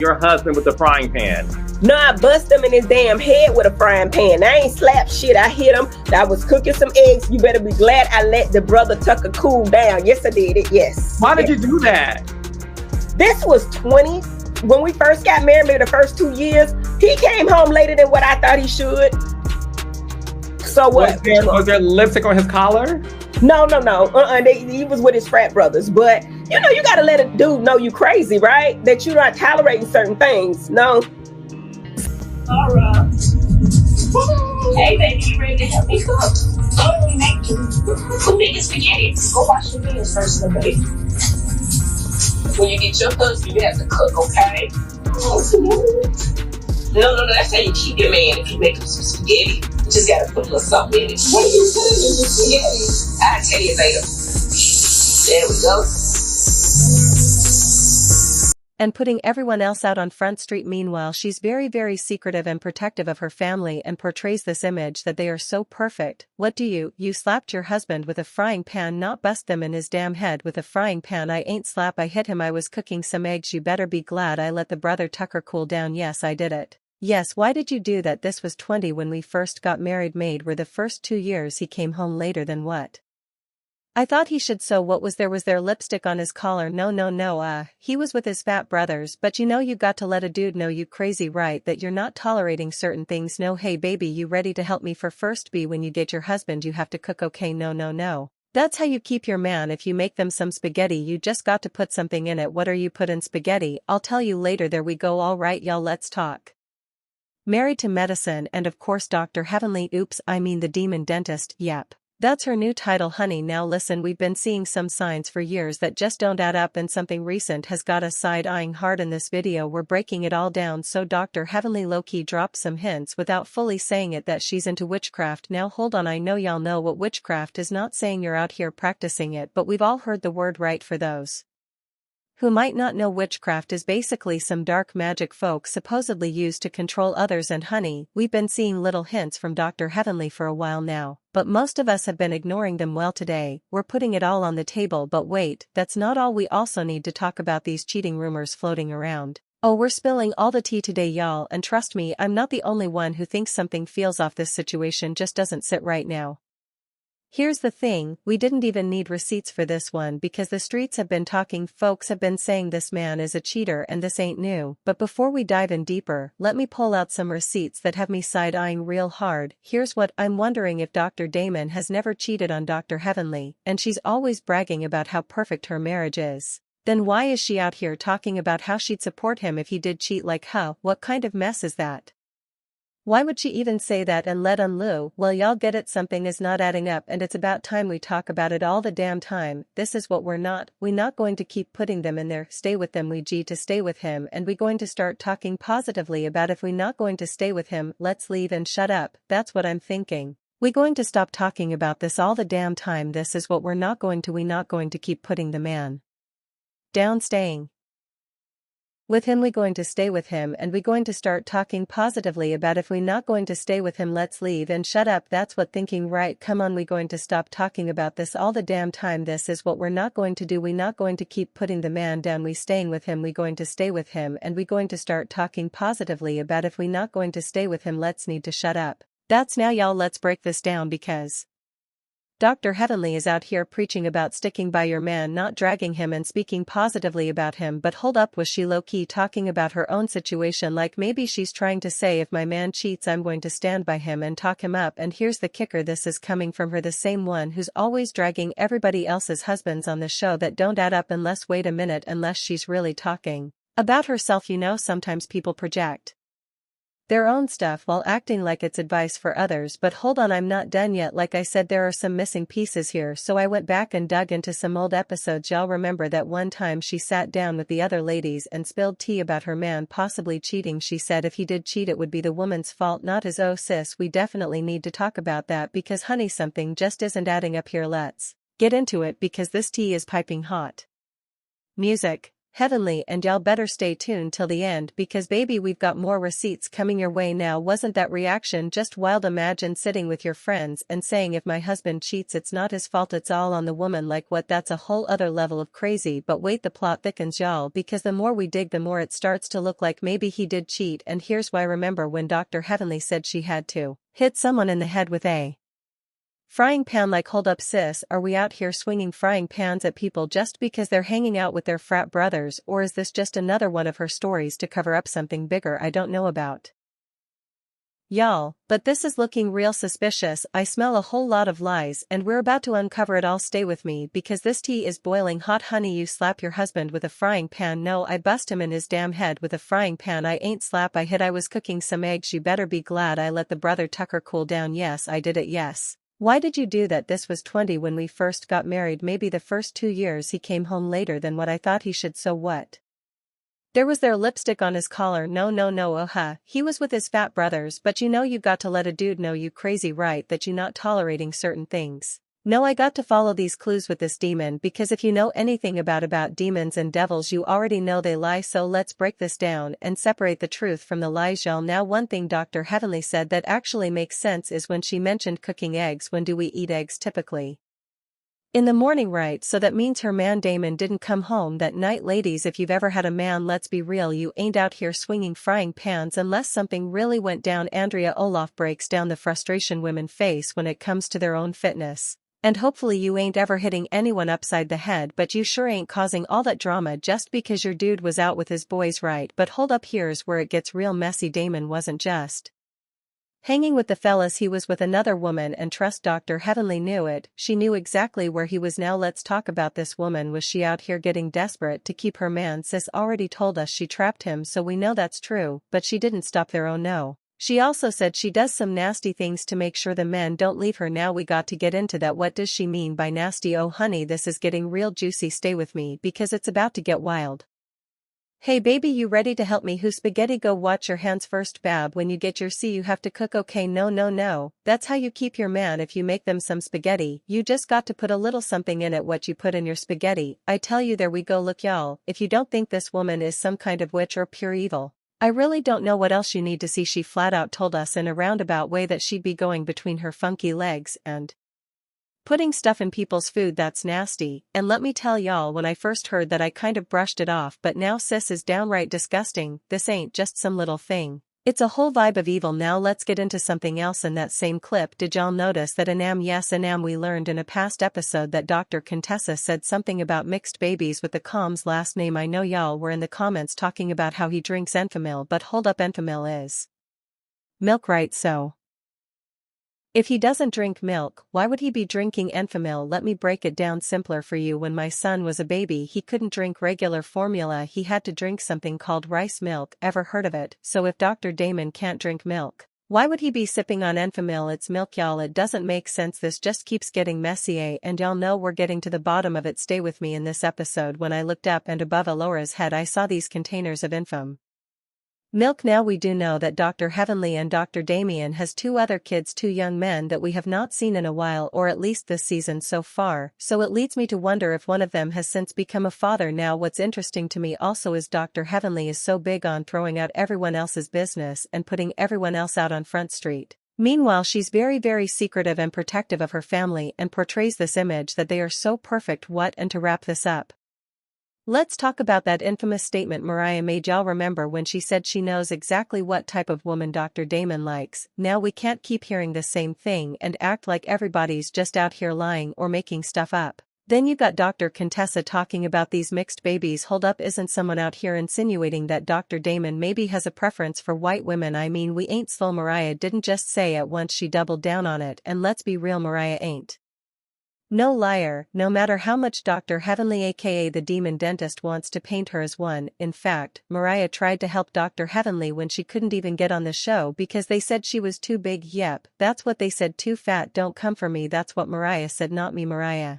your husband with the frying pan? No, I bust him in his damn head with a frying pan. I ain't slapped shit. I hit him. I was cooking some eggs. You better be glad I let the brother Tucker cool down. Yes, I did it. Yes. Why did you do that? This was 20. When we first got married, maybe the first 2 years, he came home later than what I thought he should. So what? Was there lipstick on his collar? No. He was with his frat brothers. But, you got to let a dude know you crazy, right? That you're not tolerating certain things. No. All right. Hey, baby, you ready to help me cook? Who made the spaghetti? Go wash your hands first, little baby. When you get your husband, you have to cook, okay? No, that's how you keep your man if you make him some spaghetti. You just gotta put a little something in it. What are you putting in the spaghetti? I'll tell you later. There we go. And putting everyone else out on Front Street. Meanwhile, she's very, very secretive and protective of her family and portrays this image that they are so perfect. What do you slapped your husband with a frying pan, not bust them in his damn head with a frying pan. I ain't slap, I hit him. I was cooking some eggs. You better be glad I let the brother Tucker cool down. Yes, I did it. Yes, why did you do that? This was 20 when we first got married. Were the first 2 years. He came home later than what? I thought he should. So what was there lipstick on his collar? No, he was with his fat brothers. But you got to let a dude know you crazy, right? That you're not tolerating certain things. No, hey baby, you ready to help me for first be when you get your husband you have to cook, okay? No. That's how you keep your man. If you make them some spaghetti, you just got to put something in it. What are you put in spaghetti? I'll tell you later. There we go. All right, y'all, let's talk. Married to Medicine and of course Dr. Heavenly. Oops, I mean the demon dentist. Yep. That's her new title, honey. Now listen, we've been seeing some signs for years that just don't add up, and something recent has got us side-eyeing hard. In this video we're breaking it all down. So Dr. Heavenly low-key dropped some hints without fully saying it that she's into witchcraft. Now hold on, I know y'all know what witchcraft is, not saying you're out here practicing it, but we've all heard the word, right? For those who might not know, witchcraft is basically some dark magic folks supposedly used to control others. And honey, we've been seeing little hints from Dr. Heavenly for a while now, but most of us have been ignoring them. Well, today, we're putting it all on the table. But wait, that's not all. We also need to talk about these cheating rumors floating around. Oh, we're spilling all the tea today, y'all, and trust me, I'm not the only one who thinks something feels off. This situation just doesn't sit right now. Here's the thing, we didn't even need receipts for this one because the streets have been talking. Folks have been saying this man is a cheater and this ain't new. But before we dive in deeper, let me pull out some receipts that have me side-eyeing real hard. Here's what I'm wondering: if Dr. Damon has never cheated on Dr. Heavenly, and she's always bragging about how perfect her marriage is, then why is she out here talking about how she'd support him if he did cheat? Like, huh, what kind of mess is that? Why would she even say that and let on Lou? Well, y'all get it, something is not adding up, and it's about time we talk about it all the damn time. This is what we not going to keep putting them in there. Stay with them, we to stay with him, and we going to start talking positively about if we not going to stay with him, let's leave and shut up. That's what I'm thinking. We going to stop talking about this all the damn time. This is what we not going to keep putting the man down. Staying with him, we going to stay with him, and we going to start talking positively about if we not going to stay with him, let's leave and shut up. That's what thinking, right? Come on, we going to stop talking about this all the damn time. This is what we're not going to do. We not going to keep putting the man down. We staying with him, we going to stay with him, and we going to start talking positively about if we not going to stay with him, let's need to shut up. That's now, y'all, let's break this down, because Dr. Heavenly is out here preaching about sticking by your man, not dragging him, and speaking positively about him. But hold up, was she low-key talking about her own situation? Like maybe she's trying to say, if my man cheats, I'm going to stand by him and talk him up. And here's the kicker, this is coming from her, the same one who's always dragging everybody else's husbands on the show that don't add up. Unless, wait a minute, unless she's really talking about herself. Sometimes people project their own stuff while acting like it's advice for others. But hold on, I'm not done yet. Like I said, there are some missing pieces here, so I went back and dug into some old episodes. Y'all remember that one time she sat down with the other ladies and spilled tea about her man possibly cheating. She said if he did cheat, it would be the woman's fault, not his. Oh sis, we definitely need to talk about that, because honey, something just isn't adding up here. Let's get into it, because this tea is piping hot. Music. Heavenly, and y'all better stay tuned till the end because baby we've got more receipts coming your way now. Wasn't that reaction just wild? Imagine sitting with your friends and saying if my husband cheats it's not his fault, it's all on the woman. Like what? That's a whole other level of crazy. But wait, the plot thickens y'all, because the more we dig the more it starts to look like maybe he did cheat. And here's why. Remember when Dr. Heavenly said she had to hit someone in the head with a frying pan? Like hold up sis, are we out here swinging frying pans at people just because they're hanging out with their frat brothers, or is this just another one of her stories to cover up something bigger I don't know about? Y'all, but this is looking real suspicious. I smell a whole lot of lies and we're about to uncover it all. Stay with me because this tea is boiling hot. Honey, you slap your husband with a frying pan? No, I bust him in his damn head with a frying pan. I ain't slap, I hit. I was cooking some eggs. You better be glad I let the brother Tucker cool down. Yes, I did it. Yes. Why did you do that? This was 20 when we first got married. Maybe the first 2 years he came home later than what I thought he should. So what? There was their lipstick on his collar. No, he was with his fat brothers. But you know you got to let a dude know you crazy, right, that you not tolerating certain things. No, I got to follow these clues with this demon because if you know anything about demons and devils you already know they lie. So let's break this down and separate the truth from the lies, y'all. Now one thing Dr. Heavenly said that actually makes sense is when she mentioned cooking eggs. When do we eat eggs typically? In the morning, right? So that means her man Damon didn't come home that night. Ladies, if you've ever had a man, let's be real, you ain't out here swinging frying pans unless something really went down. Andrea Olaf breaks down the frustration women face when it comes to their own fitness. And hopefully you ain't ever hitting anyone upside the head, but you sure ain't causing all that drama just because your dude was out with his boys, right? But hold up, here's where it gets real messy. Damon wasn't just hanging with the fellas, he was with another woman, and trust Dr. Heavenly knew it. She knew exactly where he was. Now let's talk about this woman. Was she out here getting desperate to keep her man? Sis already told us she trapped him, so we know that's true, but she didn't stop there. Oh no. She also said she does some nasty things to make sure the men don't leave her. Now we got to get into that. What does she mean by nasty? Oh honey, this is getting real juicy. Stay with me because it's about to get wild. Hey baby, you ready to help me? Who spaghetti? Go watch your hands first, Bab. When you get your C you have to cook. Okay, no. That's how you keep your man. If you make them some spaghetti, you just got to put a little something in it. What you put in your spaghetti, I tell you. There we go. Look y'all, if you don't think this woman is some kind of witch or pure evil, I really don't know what else you need to see. She flat out told us in a roundabout way that she'd be going between her funky legs and putting stuff in people's food. That's nasty, and let me tell y'all, when I first heard that I kind of brushed it off, but now sis is downright disgusting. This ain't just some little thing. It's a whole vibe of evil. Now let's get into something else. In that same clip, did y'all notice that Anam, yes Anam, we learned in a past episode that Dr. Contessa said something about mixed babies with the Calm's last name. I know y'all were in the comments talking about how he drinks Enfamil, but hold up, Enfamil is milk, right? So if he doesn't drink milk, why would he be drinking Enfamil? Let me break it down simpler for you. When my son was a baby, he couldn't drink regular formula. He had to drink something called rice milk. Ever heard of it? So if Dr. Damon can't drink milk, why would he be sipping on Enfamil? It's milk, y'all. It doesn't make sense. This just keeps getting messy, and y'all know we're getting to the bottom of it. Stay with me in this episode. When I looked up and above Alora's head I saw these containers of Enfam milk. Now we do know that Dr. Heavenly and Dr. Damien has 2 other kids, 2 young men that we have not seen in a while, or at least this season so far, so it leads me to wonder if one of them has since become a father. Now what's interesting to me also is Dr. Heavenly is so big on throwing out everyone else's business and putting everyone else out on Front Street. Meanwhile she's very secretive and protective of her family and portrays this image that they are so perfect. What? And to wrap this up, let's talk about that infamous statement Mariah made. Y'all remember when she said she knows exactly what type of woman Dr. Damon likes? Now we can't keep hearing the same thing and act like everybody's just out here lying or making stuff up. Then you got Dr. Contessa talking about these mixed babies. Hold up, isn't someone out here insinuating that Dr. Damon maybe has a preference for white women? I mean, we ain't slow. Mariah didn't just say it once, she doubled down on it, and let's be real, Mariah ain't no liar, no matter how much Dr. Heavenly aka the demon dentist wants to paint her as one. In fact, Mariah tried to help Dr. Heavenly when she couldn't even get on the show because they said she was too big. Yep, that's what they said, too fat. Don't come for me. That's what Mariah said, not me. Mariah